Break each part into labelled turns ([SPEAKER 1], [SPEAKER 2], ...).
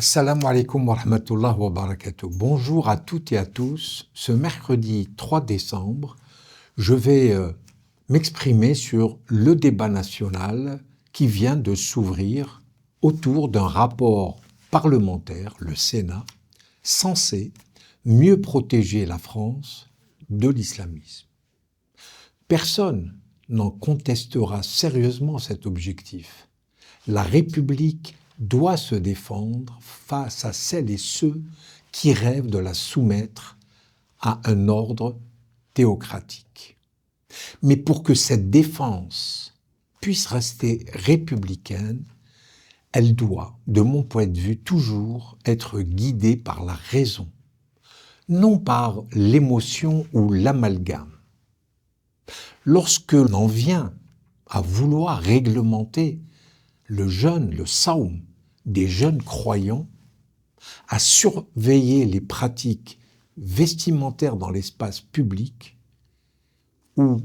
[SPEAKER 1] Assalamu alaikum wa rahmatullah wa barakatuh. Bonjour à toutes et à tous. Ce mercredi 3 décembre, je vais m'exprimer sur le débat national qui vient de s'ouvrir autour d'un rapport parlementaire, le Sénat, censé mieux protéger la France de l'islamisme. Personne n'en contestera sérieusement cet objectif. La République doit se défendre face à celles et ceux qui rêvent de la soumettre à un ordre théocratique. Mais pour que cette défense puisse rester républicaine, elle doit, de mon point de vue, toujours être guidée par la raison, non par l'émotion ou l'amalgame. Lorsque l'on vient à vouloir réglementer le jeûne, le saum, des jeunes croyants, à surveiller les pratiques vestimentaires dans l'espace public, ou,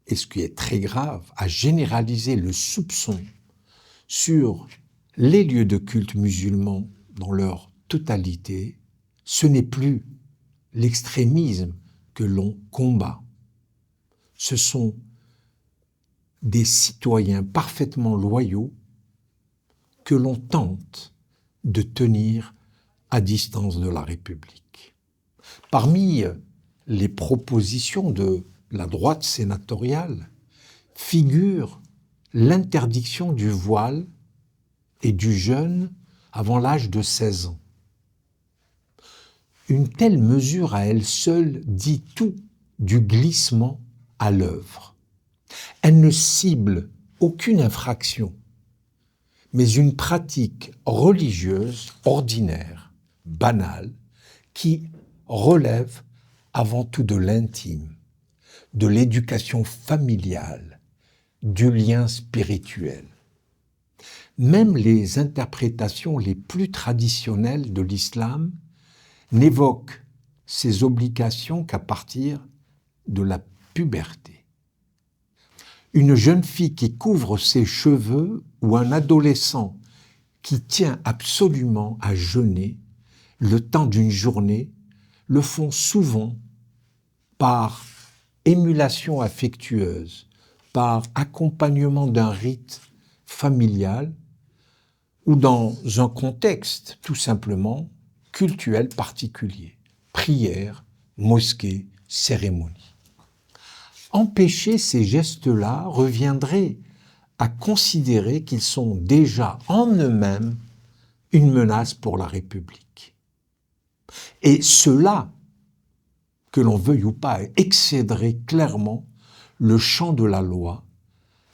[SPEAKER 1] et ce qui est très grave, à généraliser le soupçon sur les lieux de culte musulmans dans leur totalité, ce n'est plus l'extrémisme que l'on combat. Ce sont des citoyens parfaitement loyaux que l'on tente de tenir à distance de la République. Parmi les propositions de la droite sénatoriale figure l'interdiction du voile et du jeûne avant l'âge de 16 ans. Une telle mesure à elle seule dit tout du glissement à l'œuvre. Elle ne cible aucune infraction, mais une pratique religieuse ordinaire, banale, qui relève avant tout de l'intime, de l'éducation familiale, du lien spirituel. Même les interprétations les plus traditionnelles de l'islam n'évoquent ces obligations qu'à partir de la puberté. Une jeune fille qui couvre ses cheveux ou un adolescent qui tient absolument à jeûner le temps d'une journée le font souvent par émulation affectueuse, par accompagnement d'un rite familial ou dans un contexte tout simplement cultuel particulier, prière, mosquée, cérémonie. Empêcher ces gestes-là reviendrait à considérer qu'ils sont déjà en eux-mêmes une menace pour la République. Et cela, que l'on veuille ou pas, excéderait clairement le champ de la loi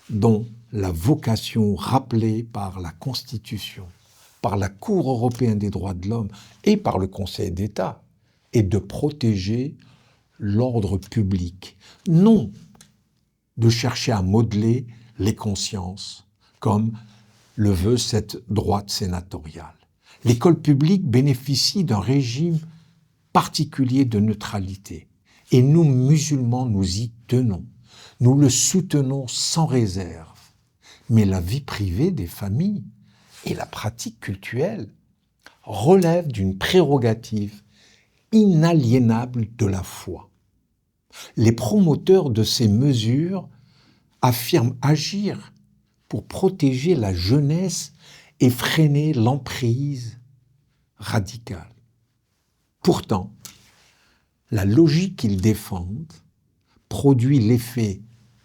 [SPEAKER 1] dont la vocation rappelée par la Constitution, par la Cour européenne des droits de l'homme et par le Conseil d'État est de protéger l'ordre public, non de chercher à modeler les consciences, comme le veut cette droite sénatoriale. L'école publique bénéficie d'un régime particulier de neutralité, et nous, musulmans, nous y tenons. Nous le soutenons sans réserve. Mais la vie privée des familles et la pratique cultuelle relèvent d'une prérogative inaliénable de la foi. Les promoteurs de ces mesures affirment agir pour protéger la jeunesse et freiner l'emprise radicale. Pourtant, la logique qu'ils défendent produit l'effet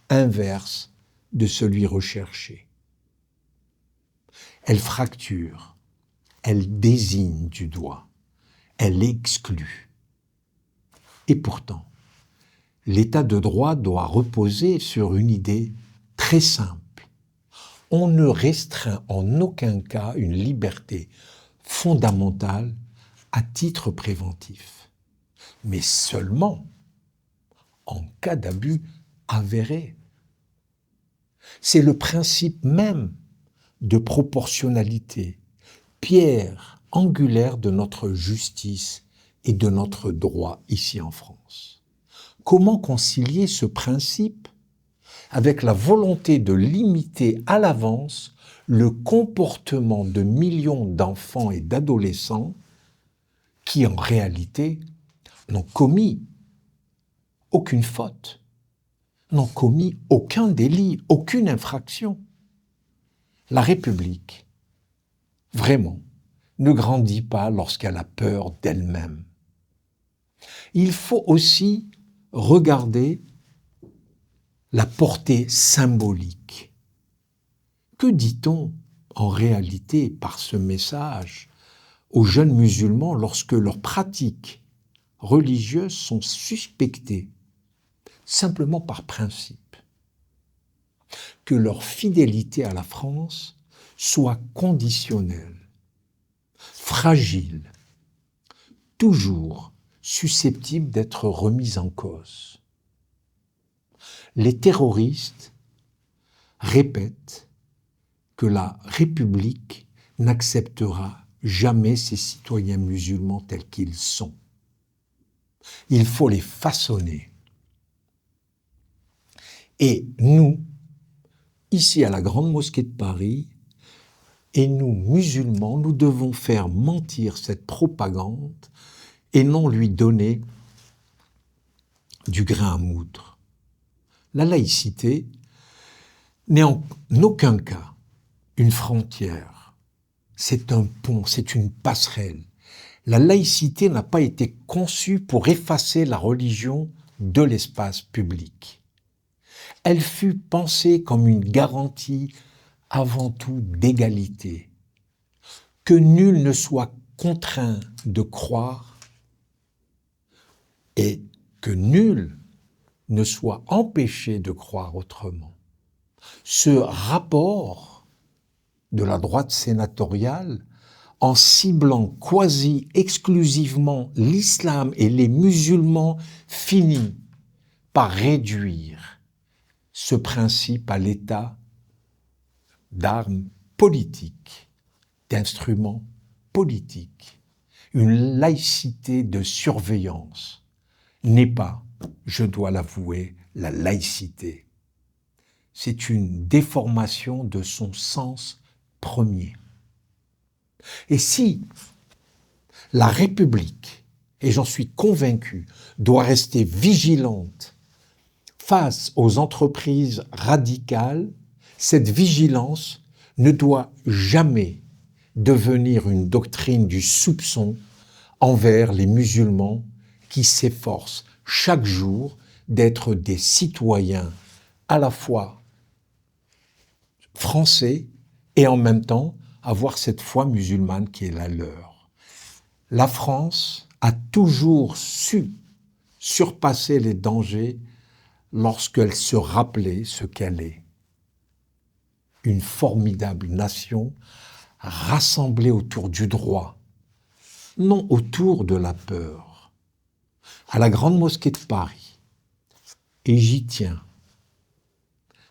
[SPEAKER 1] inverse de celui recherché. Elle fracture, elle désigne du doigt, elle exclut. Et pourtant, l'état de droit doit reposer sur une idée très simple. On ne restreint en aucun cas une liberté fondamentale à titre préventif, mais seulement en cas d'abus avéré. C'est le principe même de proportionnalité, pierre angulaire de notre justice et de notre droit ici en France. Comment concilier ce principe avec la volonté de limiter à l'avance le comportement de millions d'enfants et d'adolescents qui, en réalité, n'ont commis aucune faute, n'ont commis aucun délit, aucune infraction. La République, vraiment, ne grandit pas lorsqu'elle a peur d'elle-même. Il faut aussi regarder la portée symbolique. Que dit-on en réalité par ce message aux jeunes musulmans lorsque leurs pratiques religieuses sont suspectées simplement par principe? Que leur fidélité à la France soit conditionnelle, fragile, toujours susceptible d'être remise en cause. Les terroristes répètent que la République n'acceptera jamais ses citoyens musulmans tels qu'ils sont. Il faut les façonner. Et nous, ici à la Grande Mosquée de Paris, et nous, musulmans, nous devons faire mentir cette propagande et non lui donner du grain à moudre. La laïcité n'est en aucun cas une frontière. C'est un pont, c'est une passerelle. La laïcité n'a pas été conçue pour effacer la religion de l'espace public. Elle fut pensée comme une garantie avant tout d'égalité, que nul ne soit contraint de croire et que nul ne soit empêché de croire autrement. Ce rapport de la droite sénatoriale, en ciblant quasi exclusivement l'islam et les musulmans, finit par réduire ce principe à l'état d'armes politiques, d'instruments politiques. Une laïcité de surveillance n'est pas, je dois l'avouer, la laïcité. C'est une déformation de son sens premier. Et si la République, et j'en suis convaincu, doit rester vigilante face aux entreprises radicales, cette vigilance ne doit jamais devenir une doctrine du soupçon envers les musulmans qui s'efforcent chaque jour d'être des citoyens à la fois français et en même temps avoir cette foi musulmane qui est la leur. La France a toujours su surpasser les dangers lorsqu'elle se rappelait ce qu'elle est. Une formidable nation rassemblée autour du droit, non autour de la peur. À la Grande Mosquée de Paris, et j'y tiens,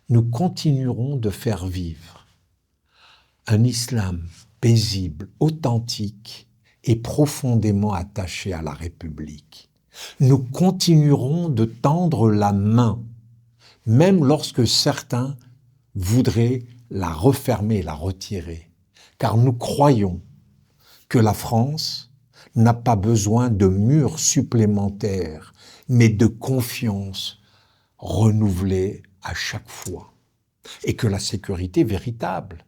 [SPEAKER 1] nous continuerons de faire vivre un islam paisible, authentique et profondément attaché à la République. Nous continuerons de tendre la main, même lorsque certains voudraient la refermer, la retirer, car nous croyons que la France n'a pas besoin de murs supplémentaires, mais de confiance renouvelée à chaque fois, et que la sécurité véritable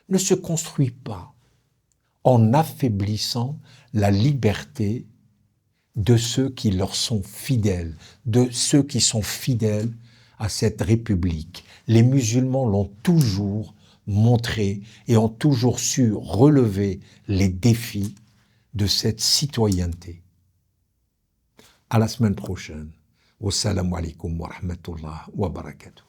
[SPEAKER 1] ne se construit pas en affaiblissant la liberté de ceux qui leur sont fidèles, de ceux qui sont fidèles à cette République. Les musulmans l'ont toujours montré et ont toujours su relever les défis de cette citoyenneté. À la semaine prochaine. Wassalamu alaikum wa rahmatullah wa barakatuh.